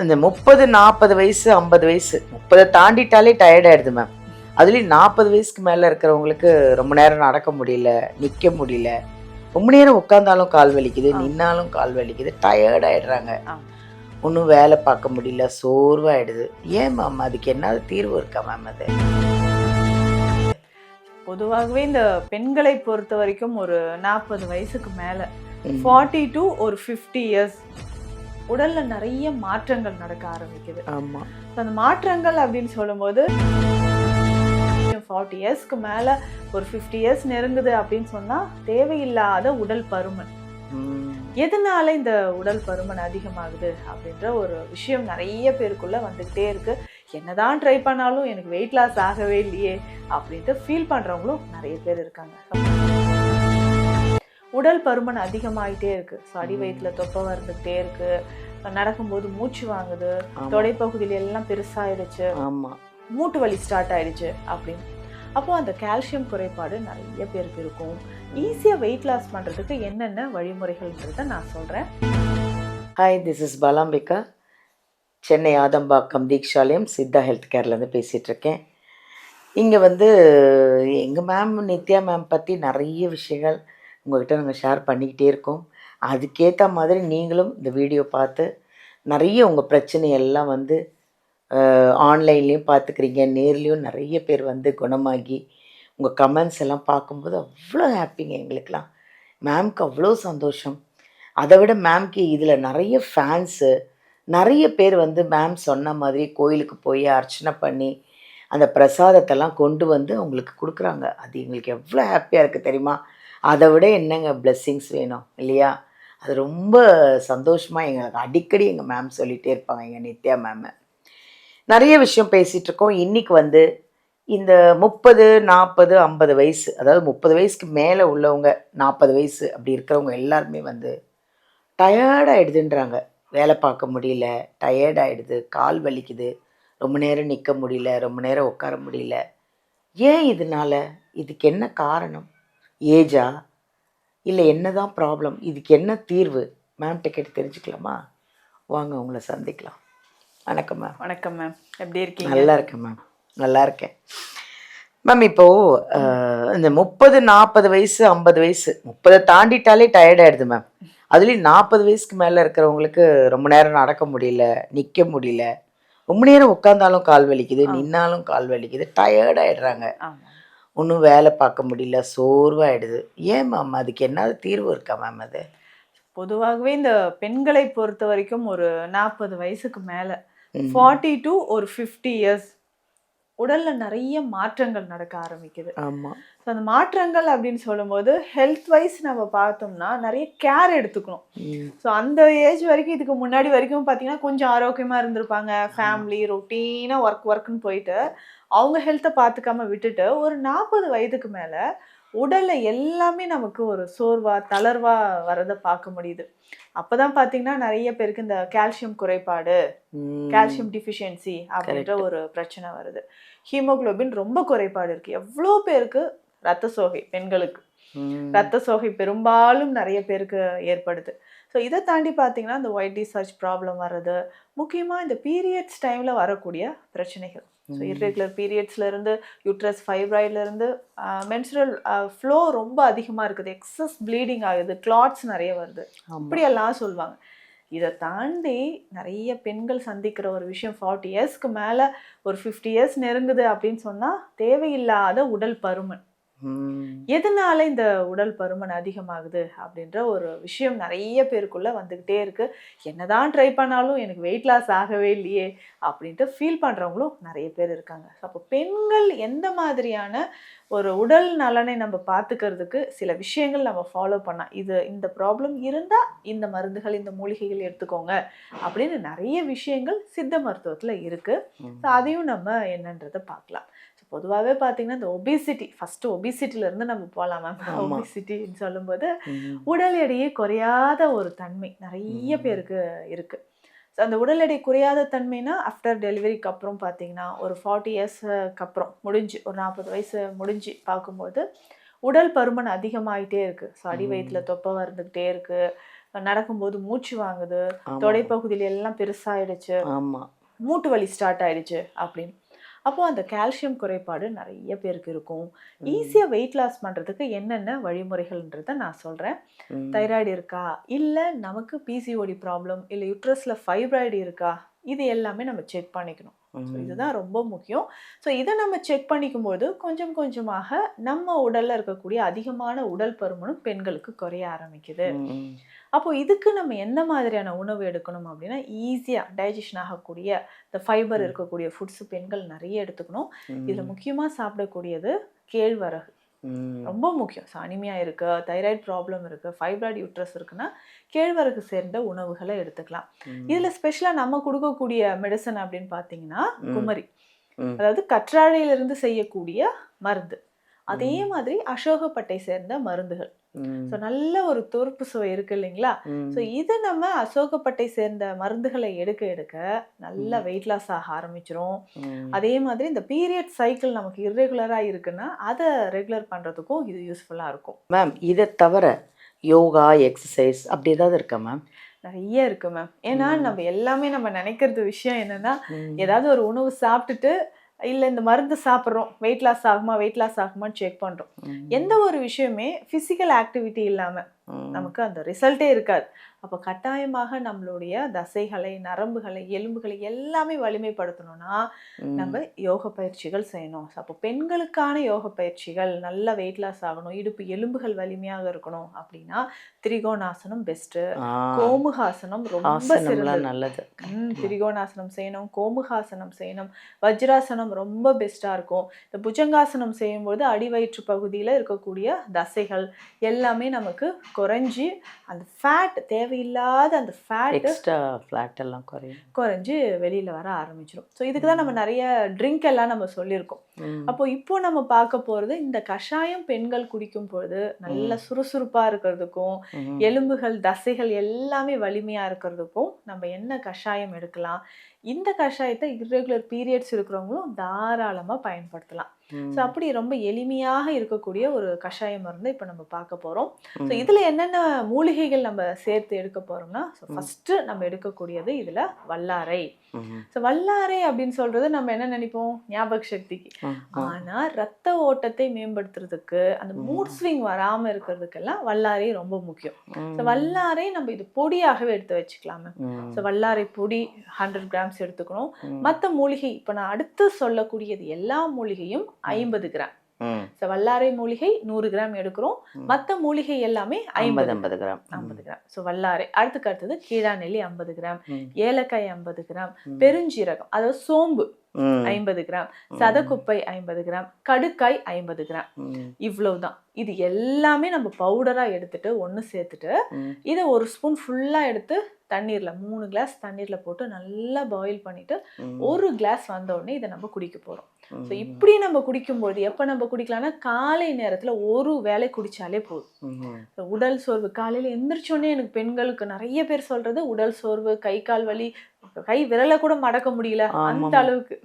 இந்த 30-40 வயசு 50 வயசு 30 தாண்டிட்டாலே டயர்ட் ஆயிடுது மேம். அதுலேயும் 40 வயசுக்கு மேலே இருக்கிறவங்களுக்கு ரொம்ப நேரம் நடக்க முடியல, நிற்க முடியல, ரொம்ப நேரம் உட்காந்தாலும் கால் வலிக்குது, நின்னாலும் கால் வலிக்குது, டயர்ட் ஆயிடுறாங்க. ஒன்றும் வேலை பார்க்க முடியல, சோர்வாயிடுது. ஏன் மேம் அதுக்கு என்ன தீர்வு இருக்கா மேம்? அது பொதுவாகவே இந்த பெண்களை பொறுத்த வரைக்கும் ஒரு 40 வயசுக்கு மேல 40 to ஒரு 50 இயர்ஸ் உடல்ல நிறைய மாற்றங்கள் நடக்க ஆரம்பிக்குது. ஆமா. அந்த மாற்றங்கள் அப்படின்னு சொல்லும்போது 40 இயர்ஸ்க்கு மேல ஒரு 50 இயர்ஸ் நெருங்குது அப்படின்னு சொன்னா தேவையில்லாத உடல் பருமன். எதனால இந்த உடல் பருமன் அதிகமாகுது அப்படின்ற ஒரு விஷயம் நிறைய பேருக்குள்ள வந்துகிட்டே இருக்கு. என்னதான் ட்ரை பண்ணாலும் எனக்கு வெயிட் லாஸ் ஆகவே இல்லையே அப்படின்ட்டு ஃபீல் பண்றவங்களும் நிறைய பேர் இருக்காங்க. உடல் பருமன் அதிகமாயிட்டே இருக்கு. அடி வயிற்றுல தொப்பை வந்துகிட்டே இருக்கு, நடக்கும்போது மூச்சு வாங்குது, தொடைப்பகுதியில எல்லாம் பெருசாயிடுச்சு, மூட்டு வலி ஸ்டார்ட் ஆயிடுச்சு அப்படின்னு. அப்போ அந்த கால்சியம் குறைபாடு நிறைய பேருக்கு இருக்கும். ஈஸியாக வெயிட் லாஸ் பண்ணுறதுக்கு என்னென்ன வழிமுறைகள்ன்றதை நான் சொல்கிறேன். Hi, this is Balambika. Chennai Adambakkam Deekshalayam Siddha health கேர்லேருந்து பேசிகிட்ருக்கேன். இங்கே எங்கள் மேம் நித்யா மேம் பற்றி நிறைய விஷயங்கள் உங்கள்கிட்ட நாங்கள் ஷேர் பண்ணிக்கிட்டே இருக்கோம். அதுக்கேற்ற மாதிரி நீங்களும் இந்த வீடியோ பார்த்து நிறைய உங்கள் பிரச்சனையெல்லாம் ஆன்லைன்லேயும் பார்த்துக்கிறீங்க, நேர்லேயும் நிறைய பேர் குணமாகி உங்கள் கமெண்ட்ஸ் எல்லாம் பார்க்கும்போது அவ்வளோ ஹாப்பிங்க எங்களுக்கெலாம். மேம்க்கு அவ்வளோ சந்தோஷம். அதை விட மேம்க்கு இதில் நிறைய ஃபேன்ஸு, நிறைய பேர் மேம் சொன்ன மாதிரி கோயிலுக்கு போய் அர்ச்சனை பண்ணி அந்த பிரசாதத்தெல்லாம் கொண்டு அவங்களுக்கு கொடுக்குறாங்க. அது எங்களுக்கு எவ்வளோ ஹாப்பியாக இருக்குது தெரியுமா? அதை விட என்னங்க பிளெஸ்ஸிங்ஸ் வேணும் இல்லையா? அது ரொம்ப சந்தோஷமாக எங்களுக்கு அடிக்கடி எங்கள் மேம் சொல்லிகிட்டே இருப்பாங்க, எங்கள் நித்யா மேம். நிறைய விஷயம் பேசிகிட்ருக்கோம். இன்றைக்கி இந்த 30, 40, 50 வயசு, அதாவது 30 வயசுக்கு மேலே உள்ளவங்க, 40 வயசு அப்படி இருக்கிறவங்க எல்லாருமே டயர்டாகிடுதுன்றாங்க. வேலை பார்க்க முடியல, டயர்டாகிடுது, கால் வலிக்குது, ரொம்ப நேரம் நிற்க முடியல, ரொம்ப நேரம் உட்கார முடியல. ஏன் இதனால்? இதுக்கு என்ன காரணம்? ஏஜா இல்லை என்ன தான் ப்ராப்ளம்? இதுக்கு என்ன தீர்வு? மேம்கிட்ட கேட்டு தெரிஞ்சுக்கலாமா? வாங்க உங்களை சந்திக்கலாம். வணக்கம் மேம். வணக்கம் மேம், எப்படி இருக்கீங்க? நல்லா இருக்கேன் மேம், நல்லா இருக்கேன் மேம். இப்போது இந்த 30, 40 வயசு 50 வயசு 30 தாண்டிட்டாலே டயர்ட் ஆகிடுது மேம். அதுலேயும் 40 வயசுக்கு மேலே இருக்கிறவங்களுக்கு ரொம்ப நேரம் நடக்க முடியல, நிற்க முடியல, ரொம்ப நேரம் உட்காந்தாலும் கால் வலிக்குது, நின்னாலும் கால் வலிக்குது, டயர்ட் ஆகிடுறாங்க. ஒன்றும் வேலை பார்க்க முடியல, சோர்வாயிடுது. ஏன் மேம் அதுக்கு என்ன தீர்வு இருக்கா மேம்? அது பொதுவாகவே இந்த பெண்களை பொறுத்த வரைக்கும் ஒரு 40 வயசுக்கு மேலே 40 to ஒரு 50 இயர்ஸ் உடல்ல நிறைய மாற்றங்கள் நடக்க ஆரம்பிக்குது. ஆமாம். ஸோ அந்த மாற்றங்கள் அப்படின்னு சொல்லும்போது ஹெல்த் வைஸ் நம்ம பார்த்தோம்னா நிறைய கேர் எடுத்துக்கணும். ஸோ அந்த ஏஜ் வரைக்கும், இதுக்கு முன்னாடி வரைக்கும் பார்த்தீங்கன்னா கொஞ்சம் ஆரோக்கியமாக இருந்திருப்பாங்க. ஃபேமிலி ரொட்டீனாக ஒர்க்குன்னு போயிட்டு அவங்க ஹெல்த்தை பார்த்துக்காம விட்டுட்டு ஒரு 40 வயதுக்கு மேலே உடல்ல எல்லாமே நமக்கு ஒரு சோர்வா தளர்வா வரதை பார்க்க முடியுது. அப்பதான் பாத்தீங்கன்னா நிறைய பேருக்கு இந்த கால்சியம் குறைபாடு, கால்சியம் டிஃபிஷியன்சி அப்படின்ற ஒரு பிரச்சனை வருது. ஹீமோகுளோபின் ரொம்ப குறைபாடு இருக்கு. எவ்வளோ பேருக்கு ரத்த சோகை, பெண்களுக்கு ரத்த சோகை பெரும்பாலும் நிறைய பேருக்கு ஏற்படுது. ஸோ இதை தாண்டி பார்த்தீங்கன்னா இந்த ஒயிட் டிஸ்சார்ஜ் ப்ராப்ளம் வர்றது, முக்கியமாக இந்த பீரியட்ஸ் டைமில் வரக்கூடிய பிரச்சனைகள். ஸோ இர்ரெகுலர் பீரியட்ஸ்லேருந்து, யூட்ரஸ் ஃபைப்ராய்ட்லேருந்து, மென்சுரல் ஃப்ளோ ரொம்ப அதிகமாக இருக்குது, எக்ஸஸ் ப்ளீடிங் ஆகுது, கிளாட்ஸ் நிறைய வருது, அப்படியெல்லாம் சொல்லுவாங்க. இதை தாண்டி நிறைய பெண்கள் சந்திக்கிற ஒரு விஷயம், 40 இயர்ஸ்க்கு மேலே ஒரு 50 இயர்ஸ் நெருங்குது அப்படின்னு சொன்னால் தேவையில்லாத உடல் பருமன். எதனால இந்த உடல் பருமன் அதிகமாகுது அப்படின்ற ஒரு விஷயம் நிறைய பேருக்குள்ள வந்துகிட்டே இருக்கு. என்னதான் ட்ரை பண்ணாலும் எனக்கு வெயிட் லாஸ் ஆகவே இல்லையே அப்படின்ட்டு ஃபீல் பண்றவங்களும் நிறைய பேர் இருக்காங்க. அப்போ பெண்கள் எந்த மாதிரியான ஒரு உடல் நலனை நம்ம பார்த்துக்கிறதுக்கு சில விஷயங்கள் நம்ம ஃபாலோ பண்ணா, இந்த ப்ராப்ளம் இருந்தா இந்த மருந்துகள், இந்த மூலிகைகள் எடுத்துக்கோங்க அப்படின்னு நிறைய விஷயங்கள் சித்த மருத்துவத்துல இருக்கு. அதையும் நம்ம என்னன்றதை பார்க்கலாம். பொதுவாகவே பார்த்தீங்கன்னா இந்த ஒபிசிட்டி, ஃபர்ஸ்ட் ஒபிசிட்டிலேருந்து நம்ம போகலாம் மேம். ஒபிசிட்டின்னு சொல்லும்போது உடல் எடையே குறையாத ஒரு தன்மை நிறைய பேருக்கு இருக்குது. ஸோ அந்த உடல் எடை குறையாத தன்மைனா ஆஃப்டர் டெலிவரிக்கு அப்புறம் பார்த்தீங்கன்னா ஒரு 40 இயர்ஸ்க்கு அப்புறம் முடிஞ்சு ஒரு 40 வயசு முடிஞ்சு பார்க்கும்போது உடல் பருமன் அதிகமாகிட்டே இருக்குது. ஸோ அடி வயிற்றுல தொப்பை வந்துக்கிட்டே இருக்குது, நடக்கும்போது மூச்சு வாங்குது, ஆமாம் தொடைப்பகுதியில எல்லாம் பெருசாயிடுச்சு, ஆமாம். மூட்டு வலி ஸ்டார்ட் ஆயிடுச்சு அப்படின்னு. அப்போ அந்த கால்சியம் குறைபாடு நிறைய பேருக்கு இருக்கும். ஈஸியா வெயிட் லாஸ் பண்றதுக்கு என்னென்ன வழிமுறைகள்ன்றத நான் சொல்றேன். தைராய்டு இருக்கா? இல்ல நமக்கு பிசிஓடி ப்ராப்ளம், இல்ல யுட்ரஸ்ல ஃபைப்ராய்டு இருக்கா? இது எல்லாமே நம்ம செக் பண்ணிக்கணும். ஸோ இதுதான் ரொம்ப முக்கியம். ஸோ இத நம்ம செக் பண்ணிக்கும்போது கொஞ்சம் கொஞ்சமாக நம்ம உடல்ல இருக்கக்கூடிய அதிகமான உடல் பருமனும் பெண்களுக்கு குறைய ஆரம்பிக்குது. அப்போ இதுக்கு நம்ம என்ன மாதிரியான உணவு எடுக்கணும் அப்படின்னா, ஈஸியா டைஜஷன் ஆகக்கூடிய இந்த ஃபைபர் இருக்கக்கூடிய ஃபுட்ஸ் பெண்கள் நிறைய எடுத்துக்கணும். இதுல முக்கியமா சாப்பிடக்கூடியது கேழ்வரகு. ரொம்ப முக்கியம். ஸோ அனிமியா இருக்கு, தைராய்டு ப்ராப்ளம் இருக்கு, ஃபைப்ராய்டு யூட்ரஸ் இருக்குன்னா கேழ்வரகு சேர்ந்த உணவுகளை எடுத்துக்கலாம். இதுல ஸ்பெஷலா நம்ம கொடுக்கக்கூடிய மெடிசன் அப்படின்னு பார்த்தீங்கன்னா குமரி, அதாவது கற்றாழையிலிருந்து செய்யக்கூடிய மருந்து. அதே மாதிரி அசோகப்பட்டை சேர்ந்த மருந்துகள். ஸோ நல்ல ஒரு தோற்பு சுவை இருக்கு இல்லைங்களா? ஸோ இது நம்ம அசோகப்பட்டை சேர்ந்த மருந்துகளை எடுக்க எடுக்க நல்ல வெயிட் லாஸ் ஆக ஆரம்பிச்சிரும். அதே மாதிரி இந்த பீரியட் சைக்கிள் நமக்கு இர்ரெகுலரா இருக்குன்னா அதை ரெகுலர் பண்றதுக்கும் இது யூஸ்ஃபுல்லா இருக்கும். மேம் இதை தவிர யோகா எக்ஸசைஸ் அப்படி ஏதாவது இருக்கா மேம்? நிறைய இருக்கு மேம். ஏன்னா நம்ம எல்லாமே நம்ம நினைக்கிறது விஷயம் என்னன்னா, ஏதாவது ஒரு உணவு சாப்பிட்டுட்டு இல்ல இந்த மருந்து சாப்பிட்றோம், வெயிட் லாஸ் ஆகுமா வெயிட் லாஸ் ஆகுமான்னு செக் பண்றோம். எந்த ஒரு விஷயமே பிசிக்கல் ஆக்டிவிட்டி இல்லாம நமக்கு அந்த ரிசல்ட்டே இருக்காது. அப்போ கட்டாயமாக நம்மளுடைய தசைகளை, நரம்புகளை, எலும்புகளை எல்லாமே வலிமைப்படுத்தணும்னா நம்ம யோக பயிற்சிகள் செய்யணும். அப்போ பெண்களுக்கான யோக பயிற்சிகள், நல்ல வெயிட் லாஸ் ஆகணும், இடுப்பு எலும்புகள் வலிமையாக இருக்கணும் அப்படின்னா திரிகோணாசனம் பெஸ்ட், கோமுகாசனம் ரொம்ப நல்லது. திரிகோணாசனம் செய்யணும், கோமுகாசனம் செய்யணும், வஜ்ராசனம் ரொம்ப பெஸ்டா இருக்கும். இந்த புஜங்காசனம் செய்யும்போது அடிவயிற்று பகுதியில இருக்கக்கூடிய தசைகள் எல்லாமே நமக்கு குறைஞ்சி அந்த ஃபேட் தேவையில்லாத அந்த எக்ஸ்ட்ரா ஃபேட் எல்லாம் குறைஞ்சு வெளியில வர ஆரம்பிச்சிடும். ஸோ இதுக்கு தான் நம்ம நிறைய ட்ரிங்க் எல்லாம் நம்ம சொல்லியிருக்கோம். அப்போ இப்போ நம்ம பார்க்க போறது இந்த கஷாயம் பெண்கள் குடிக்கும் பொழுது நல்ல சுறுசுறுப்பா இருக்கிறதுக்கும், எலும்புகள் தசைகள் எல்லாமே வலிமையா இருக்கிறதுக்கும் நம்ம என்ன கஷாயம் எடுக்கலாம். இந்த கஷாயத்தை இர்ரெகுலர் பீரியட்ஸ் இருக்கிறவங்களும் தாராளமாக பயன்படுத்தலாம். ஸோ அப்படி ரொம்ப எளிமையாக இருக்கக்கூடிய ஒரு கஷாய மருந்து இப்போ நம்ம பார்க்க போகிறோம். ஸோ இதில் என்னென்ன மூலிகைகள் நம்ம சேர்த்து எடுக்க போகிறோம்னா, ஸோ ஃபஸ்ட்டு நம்ம எடுக்கக்கூடியது இதில் வல்லாரை. ஸோ வல்லாரை அப்படின்னு சொல்கிறது நம்ம என்ன நினைப்போம், ஞாபக சக்திக்கு. ஆனால் ரத்த ஓட்டத்தை மேம்படுத்துறதுக்கு, அந்த மூட் ஸ்விங் வராமல் இருக்கிறதுக்கெல்லாம் வல்லாரை ரொம்ப முக்கியம். ஸோ வல்லாரை நம்ம இது பொடியாகவே எடுத்து வச்சுக்கலாமே. ஸோ வல்லாரை பொடி 100 கிராம்ஸ் எடுத்துக்கணும். மற்ற மூலிகை இப்போ நான் அடுத்து சொல்லக்கூடியது எல்லா மூலிகையும் 50 கிராம். ஸோ வல்லாரை மூலிகை 100 கிராம் எடுக்கிறோம். மற்ற மூலிகை எல்லாமே 50 கிராம். ஸோ வல்லாரை அடுத்தது கீழாநெல்லி 50 கிராம், ஏலக்காய் 50 கிராம், பெருஞ்சீரகம் அதாவது சோம்பு 50 கிராம், சதக்குப்பை 50 கிராம், கடுக்காய் 50 கிராம். இவ்வளவுதான். இது எல்லாமே நம்ம பவுடரா எடுத்துட்டு ஒன்று சேர்த்துட்டு இதை ஒரு ஸ்பூன் ஃபுல்லா எடுத்து தண்ணீர்ல 3 கிளாஸ் தண்ணீர்ல போட்டு நல்லா பாயில் பண்ணிட்டு 1 கிளாஸ் வந்த உடனே இதை நம்ம குடிக்க போறோம். ஸோ இப்படி நம்ம குடிக்கும்போது எப்போ நம்ம குடிக்கலாம்னா காலை நேரத்துல ஒரு வேளை குடிச்சாலே போதும். உடல் சோர்வு காலையில எந்திரிச்சோடனே எனக்கு பெண்களுக்கு நிறைய பேர் சொல்றது உடல் சோர்வு, கை கால் வலி, கை விரலை கூட மடக்க முடியல அந்த அளவுக்கு,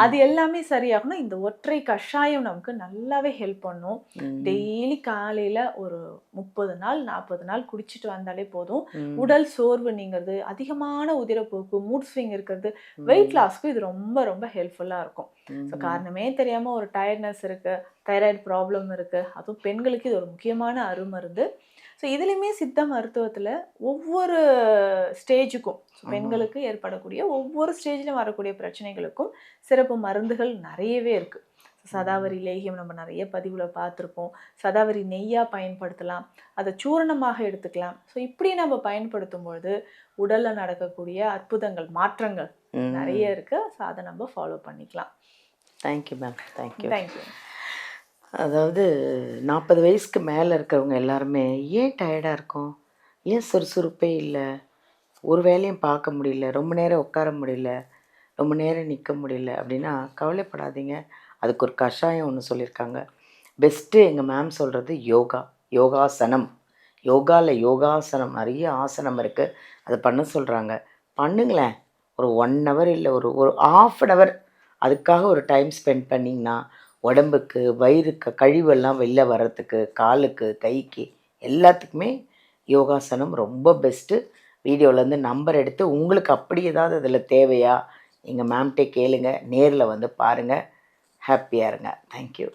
அது எல்லாமே சரியாகணும். இந்த ஒற்றை கஷாயம் நமக்கு நல்லாவே ஹெல்ப் பண்ணும். டெய்லி காலையில ஒரு 30 நாள் 40 நாள் குடிச்சிட்டு வந்தாலே போதும். உடல் சோர்வு நீங்கிறது, அதிகமான உதிரப்போக்கு, மூட் ஸ்விங் இருக்கிறது, வெயிட் லாஸ்க்கு இது ரொம்ப ரொம்ப ஹெல்ப்ஃபுல்லா இருக்கும். ஸோ காரணமே தெரியாம ஒரு டயர்ட்னஸ் இருக்கு, தைராய்டு ப்ராப்ளம் இருக்கு, அதுவும் பெண்களுக்கு இது ஒரு முக்கியமான அருமருந்து. ஸோ இதுலேயுமே சித்த மருத்துவத்தில் ஒவ்வொரு ஸ்டேஜுக்கும் பெண்களுக்கு ஏற்படக்கூடிய ஒவ்வொரு ஸ்டேஜ்லையும் வரக்கூடிய பிரச்சனைகளுக்கும் சிறப்பு மருந்துகள் நிறையவே இருக்குது. சதாவரி லேகியம் நம்ம நிறைய பதிவில் பார்த்துருப்போம். சதாவரி நெய்யாக பயன்படுத்தலாம், அதை சூரணமாக எடுத்துக்கலாம். ஸோ இப்படி நம்ம பயன்படுத்தும் பொழுது உடலில் நடக்கக்கூடிய அற்புதங்கள், மாற்றங்கள் நிறைய இருக்குது. ஸோ அதை நம்ம ஃபாலோ பண்ணிக்கலாம். Thank you ma'am. தேங்க்யூ. அதாவது 40 வயசுக்கு மேலே இருக்கிறவங்க எல்லாருமே ஏன் டயர்டாக இருக்கும், ஏன் சுறுசுறுப்பே இல்லை, ஒரு வேலையும் பார்க்க முடியல, ரொம்ப நேரம் உட்கார முடியல, ரொம்ப நேரம் நிற்க முடியல அப்படின்னா கவலைப்படாதீங்க. அதுக்கு ஒரு கஷாயம் ஒன்று சொல்லியிருக்காங்க. பெஸ்ட்டு எங்கள் மேம் சொல்கிறது யோகாசனம். யோகாசனம் நிறைய ஆசனம் இருக்குது, அதை பண்ண சொல்கிறாங்க. பண்ணுங்களேன். ஒரு 1 ஹவர் இல்லை ஒரு 1/2 ஹவர் அதுக்காக ஒரு டைம் ஸ்பெண்ட் பண்ணிங்கன்னா உடம்புக்கு, வயிறுக்கு கழிவெல்லாம் வெளில வர்றதுக்கு, காலுக்கு, கைக்கு எல்லாத்துக்குமே யோகாசனம் ரொம்ப பெஸ்ட்டு. வீடியோலேருந்து நம்பர் எடுத்து உங்களுக்கு அப்படி ஏதாவது அதில் தேவையா எங்கள் மேம்கிட்டே கேளுங்க, நேரில் வந்து பாருங்கள், ஹாப்பியாக இருங்க. தேங்க்யூ.